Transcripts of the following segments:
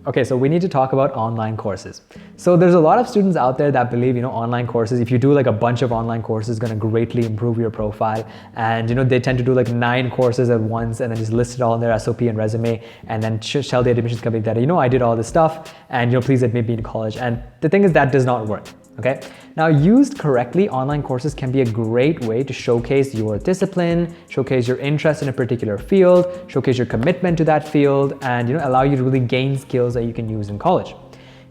Okay, so we need to talk about online courses. So there's a lot of students out there that believe, online courses, if you do like a bunch of online courses, is going to greatly improve your profile. And, they tend to do like 9 courses at once and then just list it all in their SOP and resume and then tell the admissions company that, I did all this stuff and, please admit me to college. And the thing is that does not work. Okay. Now, used correctly, online courses can be a great way to showcase your discipline, showcase your interest in a particular field, showcase your commitment to that field, and allow you to really gain skills that you can use in college.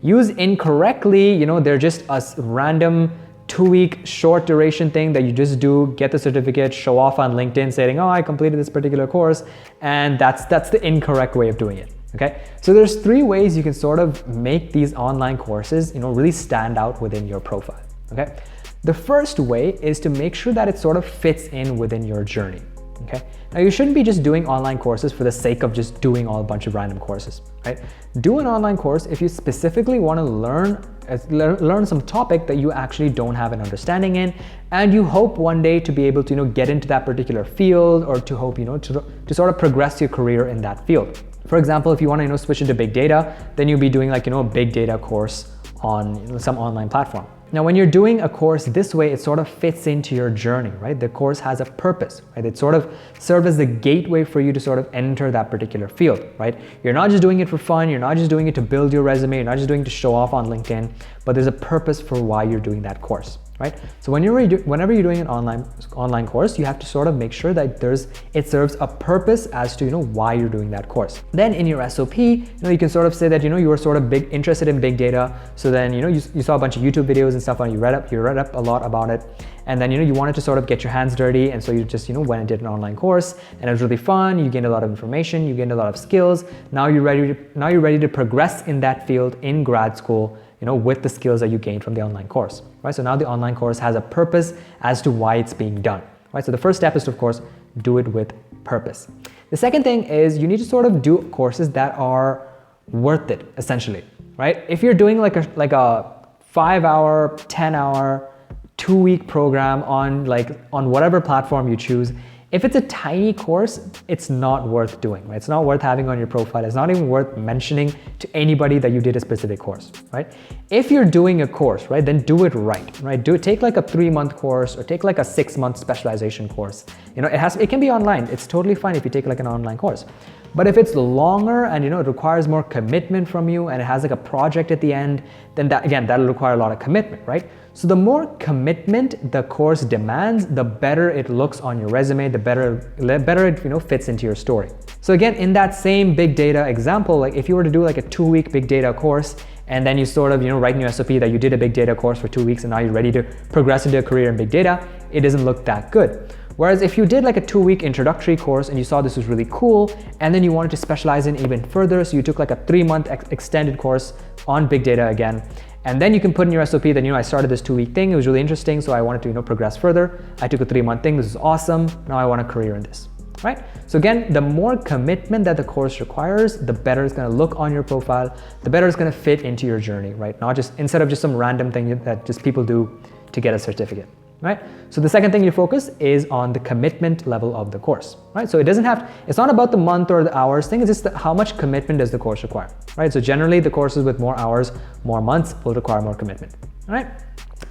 Used incorrectly, they're just a random 2-week short duration thing that you just do, get the certificate, show off on LinkedIn saying, oh, I completed this particular course, and that's the incorrect way of doing it. Okay, so there's 3 ways you can sort of make these online courses, really stand out within your profile. Okay, the first way is to make sure that it sort of fits in within your journey. Okay, now you shouldn't be just doing online courses for the sake of just doing a bunch of random courses, right? Do an online course if you specifically want to learn some topic that you actually don't have an understanding in, and you hope one day to be able to get into that particular field, or to hope to sort of progress your career in that field. For example, if you want to switch into big data, then you'll be doing like a big data course on some online platform. Now, when you're doing a course this way, it sort of fits into your journey, right? The course has a purpose, right? It sort of serves as the gateway for you to sort of enter that particular field, right? You're not just doing it for fun. You're not just doing it to build your resume. You're not just doing it to show off on LinkedIn, but there's a purpose for why you're doing that course, right? So whenever you're doing an online course, you have to sort of make sure that it serves a purpose as to why you're doing that course. Then in your SOP, you can sort of say that you were sort of interested in big data. So then you saw a bunch of YouTube videos and stuff, and you read up a lot about it. And then you wanted to sort of get your hands dirty, and so you just went and did an online course, and it was really fun. You gained a lot of information, you gained a lot of skills. Now you're ready to progress in that field in grad school, with the skills that you gained from the online course, right? So now the online course has a purpose as to why it's being done, right? So the first step is to, of course, do it with purpose. The second thing is you need to sort of do courses that are worth it, essentially, right? If you're doing like a 5-hour, 10-hour, 2-week program on whatever platform you choose, if it's a tiny course, it's not worth doing, right? It's not worth having on your profile. It's not even worth mentioning to anybody that you did a specific course, right? If you're doing a course, right, then do it right? Take like a 3-month course, or take like a 6-month specialization course. It can be online. It's totally fine if you take like an online course. But if it's longer and it requires more commitment from you, and it has like a project at the end, then that'll require a lot of commitment, right? So the more commitment the course demands, the better it looks on your resume, the better it fits into your story. So again, in that same big data example, like if you were to do like a 2-week big data course, and then you sort of write in your SOP that you did a big data course for 2 weeks and now you're ready to progress into a career in big data, it doesn't look that good. Whereas if you did like a 2-week introductory course and you saw this was really cool, and then you wanted to specialize in even further, so you took like a 3-month extended course on big data again, and then you can put in your SOP that, I started this 2-week thing, it was really interesting, so I wanted to, progress further. I took a 3-month thing, this is awesome, now I want a career in this, right? So again, the more commitment that the course requires, the better it's gonna look on your profile, the better it's gonna fit into your journey, right? Instead of just some random thing that just people do to get a certificate. Right? So the second thing you focus is on the commitment level of the course, right? So it's not about the month or the hours thing, it's just how much commitment does the course require, right? So generally the courses with more hours, more months will require more commitment, all right?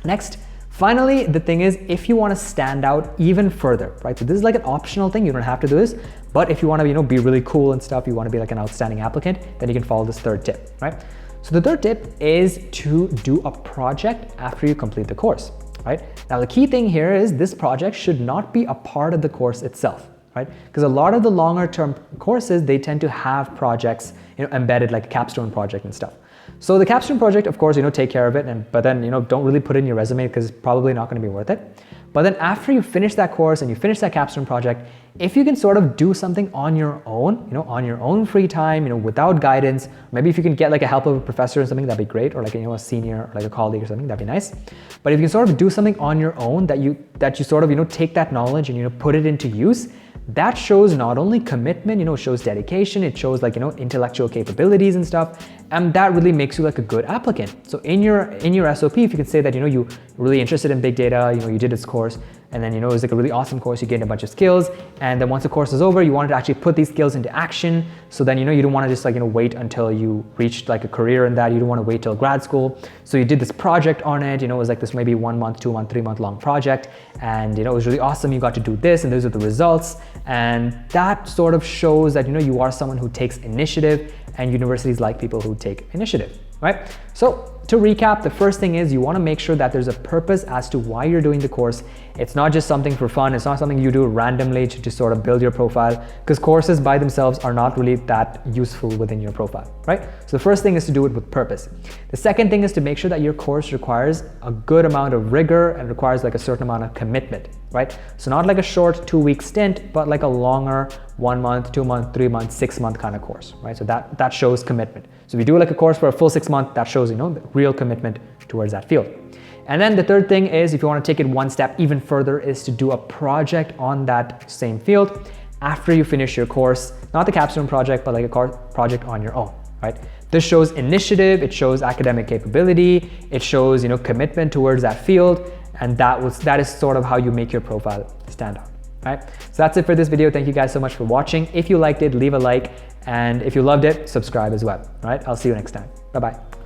Next, finally, the thing is, if you want to stand out even further, right? So this is like an optional thing, you don't have to do this, but if you want to, be really cool and stuff, you want to be like an outstanding applicant, then you can follow this third tip, right? So the third tip is to do a project after you complete the course. Right? Now, the key thing here is this project should not be a part of the course itself, right? Because a lot of the longer term courses, they tend to have projects, embedded, like a capstone project and stuff. So the capstone project, of course, take care of it, but then, don't really put it in your resume because it's probably not going to be worth it. But then after you finish that course and you finish that capstone project, if you can sort of do something on your own, on your own free time, without guidance, maybe if you can get like a help of a professor or something, that'd be great, or like, a senior or like a colleague or something, that'd be nice. But if you can sort of do something on your own that you sort of, take that knowledge and, put it into use, that shows not only commitment, it shows dedication, it shows like, intellectual capabilities and stuff, and that really makes you like a good applicant. So in your SOP, if you can say that, you're really interested in big data, you did this course, and then, you know, it was like a really awesome course. You gained a bunch of skills, and then once the course is over, you wanted to actually put these skills into action. So then, you know, you don't want to just like, you know, wait until you reached like a career in that. You don't want to wait till grad school. So you did this project on it. You know, it was like this maybe 1 month, 2 month, 3 month long project, and you know, it was really awesome. You got to do this, and those are the results, and that sort of shows that, you know, you are someone who takes initiative, and universities like people who take initiative, right? So to recap, the first thing is you want to make sure that there's a purpose as to why you're doing the course. It's not just something for fun. It's not something you do randomly to just sort of build your profile, because courses by themselves are not really that useful within your profile, right? So the first thing is to do it with purpose. The second thing is to make sure that your course requires a good amount of rigor and requires like a certain amount of commitment, right? So not like a short 2-week stint, but like a longer 1 month, 2 month, 3 month, 6 month kind of course, right? So that shows commitment. So if you do like a course for a full 6 months, that shows, you know, the real commitment towards that field. And then the third thing is, if you want to take it one step even further, is to do a project on that same field after you finish your course, not the capstone project, but like a project on your own, right? This shows initiative, it shows academic capability, it shows, you know, commitment towards that field, and that is sort of how you make your profile stand out, right? So that's it for this video. Thank you guys so much for watching. If you liked it, leave a like, and if you loved it, subscribe as well, right? I'll see you next time. Bye-bye.